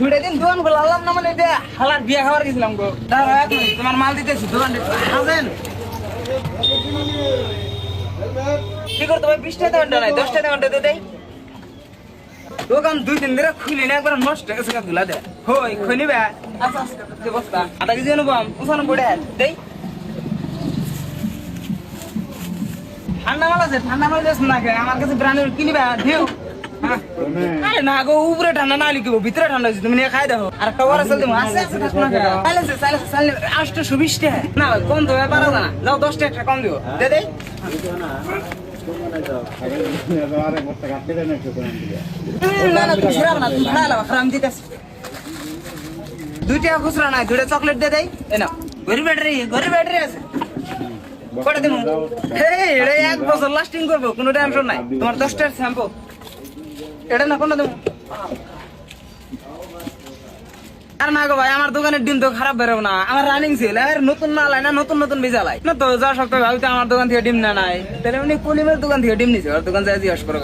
দুইটা দিন দোকান খোলালাম না মানে এটা হালার বিয়া খাবার গেছিলাম গো। দাঁড়াও এক মিনিট, তোমার মাল দিতেছি দোকান আসেন। কি করতে ভাই? 20 টাকা ঘন্টা নাই, 10 টাকা ঘন্টা দিয়ে দেয়। দোকান 2 দিন ধরে খুলি না, একবার নষ্ট হয়ে গেছে ধুলা দেয়। হই খুনি বে আচ্ছা আচ্ছা বস্তা আটা কেজি অনুপম উসানো পড়ে দেই। ঠান্ডা মাল আছে, ঠান্ডা মাল যাস না কে আমার কাছে ব্র্যান্ডের কিনিবা দিও। আরে না গো, উপরে ঠান্ডা না লিখবো, ভিতরে ঠান্ডা আছে, তুমি নিয়ে খাই দাও। আর একটা ওরা চলতে আছে আছে না কে সাইলেন্স সাইলেন্স সাইলেন্স 820 টাকা না কম তো পারা না, যাও 10 টাকা কম দিও দে দেই। না না তুমি ছিড়াব না, তুমি ভাড়া লাও, খারাপ দিতেছি। 2 টাকা খুচরা নাই, 2টা চকলেট দে দেই। এ না গরিব ব্যাটারি আছে কটা দিমু? এটা 1 বছর লাস্টিং করবো, কোনো টেনশন নাই। তোমার 10 টাকার শ্যাম্পু এটা না কোনটা দেবো? আর না গো ভাই, আমার দোকানের ডিম তো খারাপ বেরোব না, আমার রানিং সেল। আর নতুন না লাই না, নতুন নতুন বীজা লাই না তো। যা সপ্তাহে ভাবিতে আমার দোকান থেকে ডিম না নাই, তাহলে উনি কলিমের দোকান থেকে ডিম নিছে, ওর দোকান যায় জিজ্ঞাসা করো।